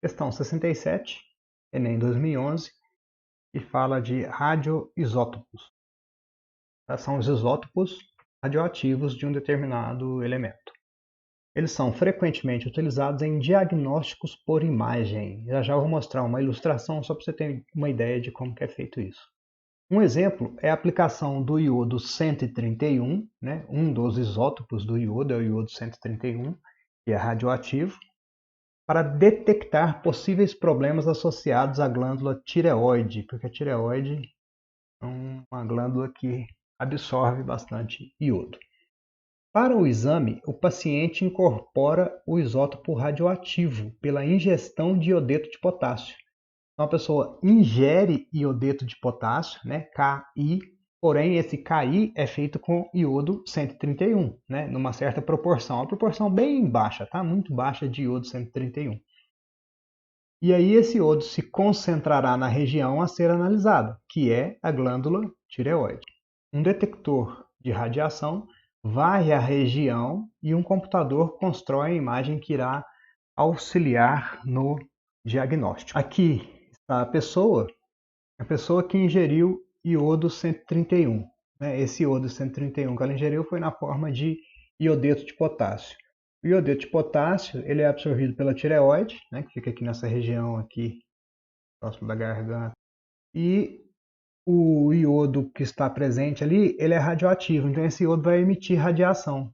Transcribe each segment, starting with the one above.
Questão 67, Enem 2011, que fala de radioisótopos. São os isótopos radioativos de um determinado elemento. Eles são frequentemente utilizados em diagnósticos por imagem. Já vou mostrar uma ilustração só para você ter uma ideia de como que é feito isso. Um exemplo é a aplicação do iodo 131, né? Um dos isótopos do iodo é o iodo 131, que é radioativo, para detectar possíveis problemas associados à glândula tireoide, porque a tireoide é uma glândula que absorve bastante iodo. Para o exame, o paciente incorpora o isótopo radioativo pela ingestão de iodeto de potássio. Então a pessoa ingere iodeto de potássio, né, Ki, porém esse Ki é feito com iodo 131, né, numa certa proporção, uma proporção bem baixa, tá? Muito baixa de iodo 131. E aí esse iodo se concentrará na região a ser analisada, que é a glândula tireoide. Um detector de radiação varre a região e um computador constrói a imagem que irá auxiliar no diagnóstico. Aqui está a pessoa que ingeriu iodo 131. Né? Esse iodo 131 que ela ingeriu foi na forma de iodeto de potássio. O iodeto de potássio ele é absorvido pela tireoide, né, que fica aqui nessa região aqui, próximo da garganta. E o iodo que está presente ali, ele é radioativo, então esse iodo vai emitir radiação.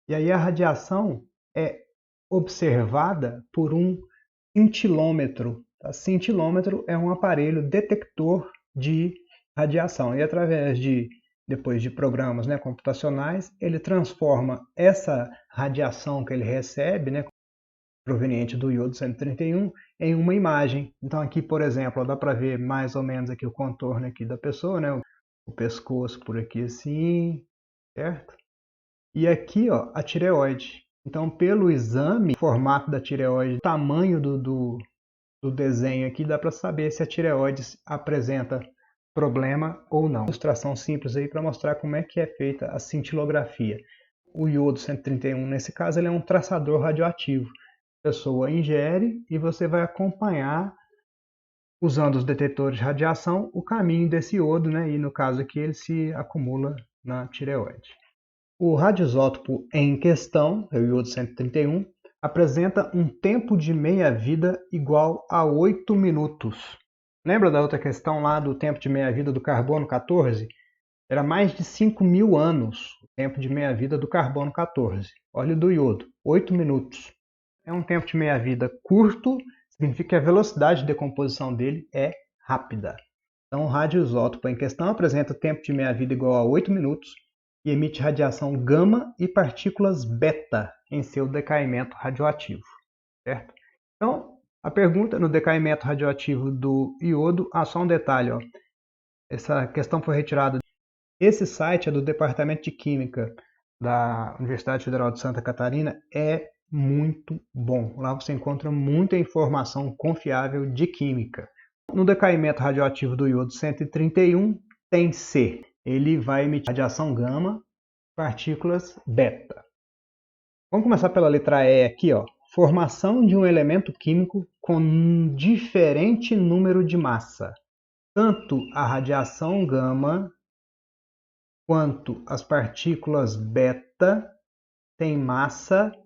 E aí a radiação é observada por um cintilômetro. Tá? Cintilômetro é um aparelho detector de radiação e depois de programas, né, computacionais, ele transforma essa radiação que ele recebe, né, proveniente do iodo 131, em uma imagem. Então aqui, por exemplo, dá para ver mais ou menos aqui o contorno aqui da pessoa, né, o pescoço por aqui assim, certo? E aqui, ó, a tireoide. Então, pelo exame, o formato da tireoide, o tamanho do desenho aqui, dá para saber se a tireoide apresenta problema ou não. Uma ilustração simples aí para mostrar como é que é feita a cintilografia. O iodo 131, nesse caso, ele é um traçador radioativo. A pessoa ingere e você vai acompanhar, usando os detetores de radiação, o caminho desse iodo, né? E no caso aqui ele se acumula na tireoide. O radioisótopo em questão, o iodo 131, apresenta um tempo de meia-vida igual a 8 minutos. Lembra da outra questão lá do tempo de meia-vida do carbono 14? Era mais de 5.000 anos o tempo de meia-vida do carbono 14. Olha o do iodo, 8 minutos. É um tempo de meia-vida curto, significa que a velocidade de decomposição dele é rápida. Então, o radioisótopo em questão apresenta tempo de meia-vida igual a 8 minutos e emite radiação gama e partículas beta em seu decaimento radioativo. Certo? Então, a pergunta no decaimento radioativo do iodo, só um detalhe, ó. Essa questão foi retirada. Esse site é do Departamento de Química da Universidade Federal de Santa Catarina, é muito bom. Lá você encontra muita informação confiável de química. No decaimento radioativo do iodo 131, tem C. Ele vai emitir radiação gama, partículas beta. Vamos começar pela letra E aqui, ó. Formação de um elemento químico com um diferente número de massa. Tanto a radiação gama quanto as partículas beta têm massa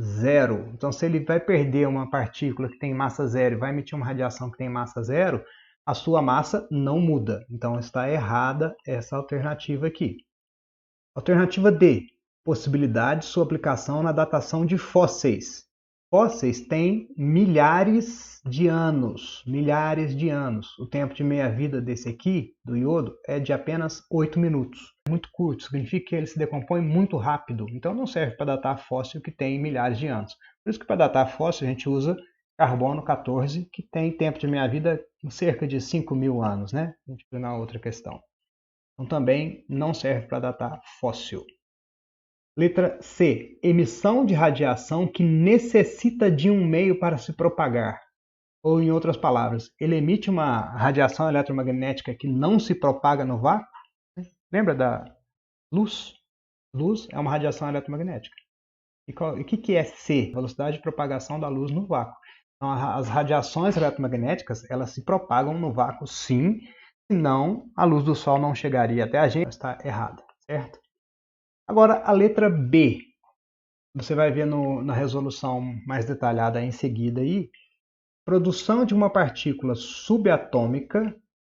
zero. Então, se ele vai perder uma partícula que tem massa zero e vai emitir uma radiação que tem massa zero, a sua massa não muda. Então, está errada essa alternativa aqui. Alternativa D. Possibilidade de sua aplicação na datação de fósseis. Fósseis têm milhares de anos. Milhares de anos. O tempo de meia-vida desse aqui, do iodo, é de apenas 8 minutos. É muito curto, significa que ele se decompõe muito rápido. Então não serve para datar fóssil que tem milhares de anos. Por isso que para datar fóssil a gente usa carbono 14, que tem tempo de meia-vida cerca de 5.000 anos, né? A gente viu na outra questão. Então também não serve para datar fóssil. Letra C. Emissão de radiação que necessita de um meio para se propagar. Ou, em outras palavras, ele emite uma radiação eletromagnética que não se propaga no vácuo. Lembra da luz? Luz é uma radiação eletromagnética. E o que é C? Velocidade de propagação da luz no vácuo. Então, as radiações eletromagnéticas, elas se propagam no vácuo, sim, senão a luz do Sol não chegaria até a gente. Está errada, certo? Agora, a letra B. Você vai ver na resolução mais detalhada em seguida aí, produção de uma partícula subatômica,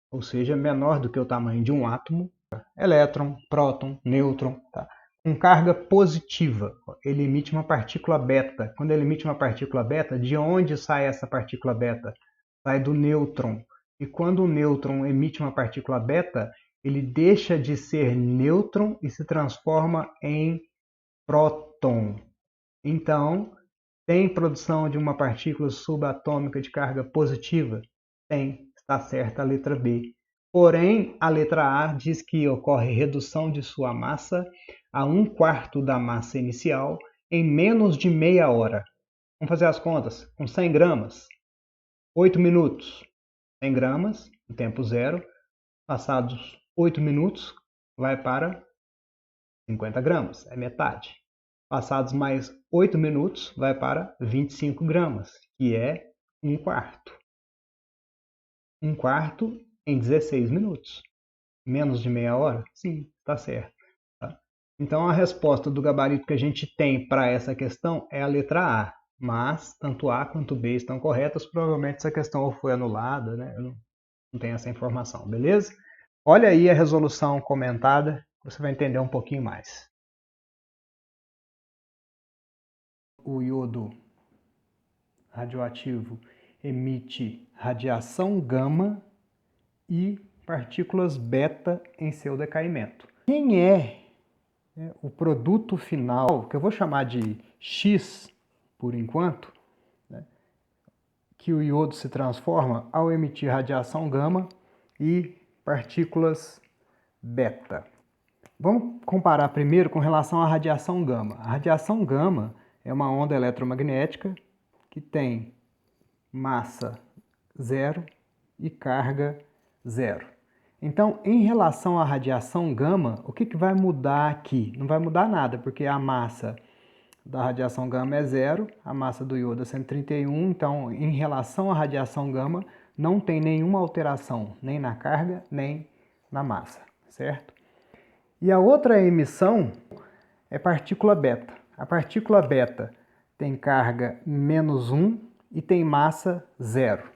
ou seja, menor do que o tamanho de um átomo, elétron, próton, nêutron, tá? Com carga positiva. Ele emite uma partícula beta. Quando ele emite uma partícula beta, de onde sai essa partícula beta? Sai do nêutron. E quando o nêutron emite uma partícula beta, ele deixa de ser nêutron e se transforma em próton. Então, tem produção de uma partícula subatômica de carga positiva? Tem, está certa a letra B. Porém, a letra A diz que ocorre redução de sua massa a 1/4 da massa inicial em menos de meia hora. Vamos fazer as contas. Com 100 gramas, 8 minutos. 100 gramas, em tempo zero, passados 8 minutos, vai para 50 gramas, é metade. Passados mais 8 minutos, vai para 25 gramas, que é 1/4. 1/4 em 16 minutos. Menos de meia hora? Sim, está certo. Tá? Então, a resposta do gabarito que a gente tem para essa questão é a letra A. Mas, tanto A quanto B estão corretas. Provavelmente essa questão foi anulada, né? Eu não tenho essa informação, beleza? Olha aí a resolução comentada, você vai entender um pouquinho mais. O iodo radioativo emite radiação gama e partículas beta em seu decaimento. Quem é o produto final, que eu vou chamar de X por enquanto, né, que o iodo se transforma ao emitir radiação gama e partículas beta? Vamos comparar primeiro com relação à radiação gama. A radiação gama é uma onda eletromagnética que tem massa zero e carga zero. Então, em relação à radiação gama, o que vai mudar aqui? Não vai mudar nada, porque a massa da radiação gama é zero, a massa do iodo é 131, então, em relação à radiação gama, não tem nenhuma alteração, nem na carga, nem na massa, certo? E a outra emissão é partícula beta. A partícula beta tem carga -1 e tem massa 0.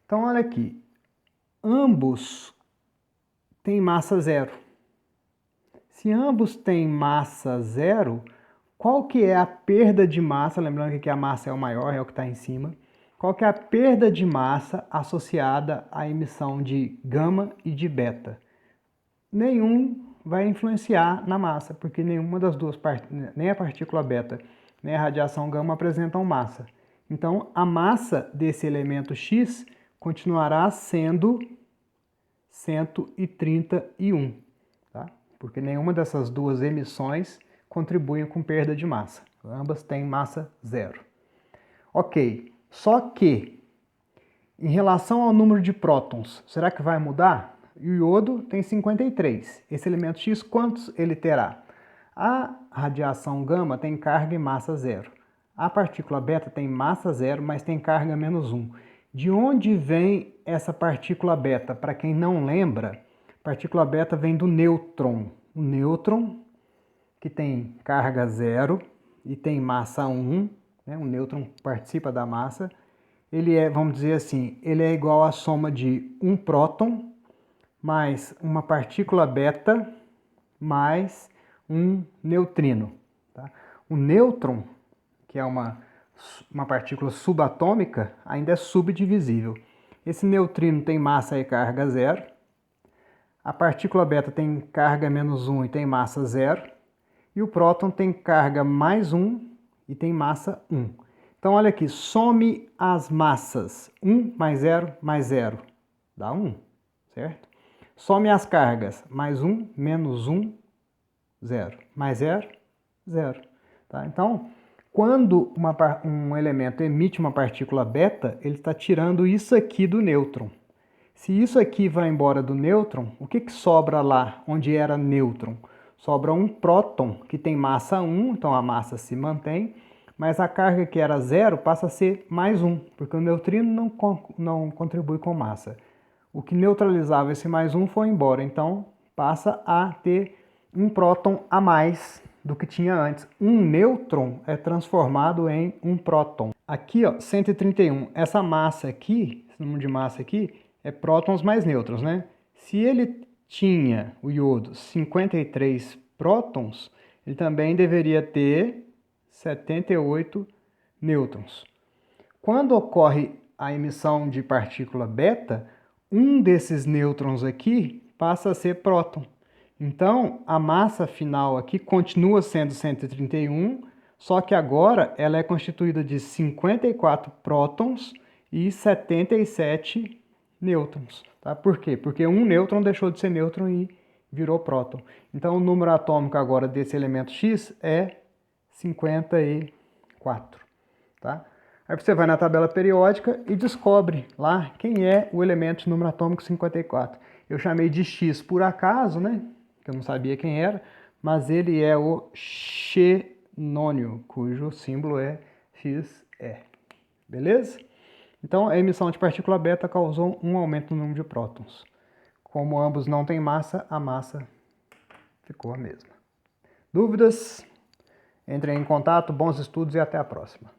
Então, olha aqui, ambos têm massa 0. Se ambos têm massa 0, qual que é a perda de massa? Lembrando que a massa é o maior, é o que está em cima. Qual que é a perda de massa associada à emissão de gama e de beta? Nenhum vai influenciar na massa, porque nenhuma das duas, nem a partícula beta, nem a radiação gama apresentam massa. Então, a massa desse elemento X continuará sendo 131, tá? Porque nenhuma dessas duas emissões contribuem com perda de massa. Ambas têm massa 0. Ok, só que, em relação ao número de prótons, será que vai mudar? O iodo tem 53. Esse elemento X, quantos ele terá? A radiação gama tem carga e massa 0. A partícula beta tem massa 0, mas tem carga -1. De onde vem essa partícula beta? Para quem não lembra, partícula beta vem do nêutron. O nêutron, que tem carga 0 e tem massa 1, né? O nêutron participa da massa. Ele é, vamos dizer assim, ele é igual à soma de um próton mais uma partícula beta mais um neutrino. Tá? O nêutron, que é uma partícula subatômica, ainda é subdivisível. Esse neutrino tem massa e carga 0. A partícula beta tem carga -1 e tem massa 0. E o próton tem carga +1 e tem massa 1. Então, olha aqui, some as massas. 1 mais 0 mais 0 dá 1, certo? Some as cargas. +1 menos 1, 0. Mais 0, 0. Tá? Então, quando um elemento emite uma partícula beta, ele está tirando isso aqui do nêutron. Se isso aqui vai embora do nêutron, o que sobra lá onde era nêutron? Sobra um próton, que tem massa 1, então a massa se mantém, mas a carga que era 0 passa a ser mais 1, porque o neutrino não contribui com massa. O que neutralizava esse mais 1 foi embora, então passa a ter um próton a mais do que tinha antes. Um nêutron é transformado em um próton. Aqui, ó, 131. Essa massa aqui, esse número de massa aqui, é prótons mais nêutrons, né? Se ele tinha, o iodo, 53 prótons, ele também deveria ter 78 nêutrons. Quando ocorre a emissão de partícula beta, um desses nêutrons aqui passa a ser próton. Então, a massa final aqui continua sendo 131, só que agora ela é constituída de 54 prótons e 77 nêutrons. Tá? Por quê? Porque um nêutron deixou de ser nêutron e virou próton. Então, o número atômico agora desse elemento X é 54. Tá? Aí você vai na tabela periódica e descobre lá quem é o elemento de número atômico 54. Eu chamei de X por acaso, né? Que eu não sabia quem era, mas ele é o xenônio, cujo símbolo é XE. Beleza? Então, a emissão de partícula beta causou um aumento no número de prótons. Como ambos não têm massa, a massa ficou a mesma. Dúvidas? Entrem em contato, bons estudos e até a próxima.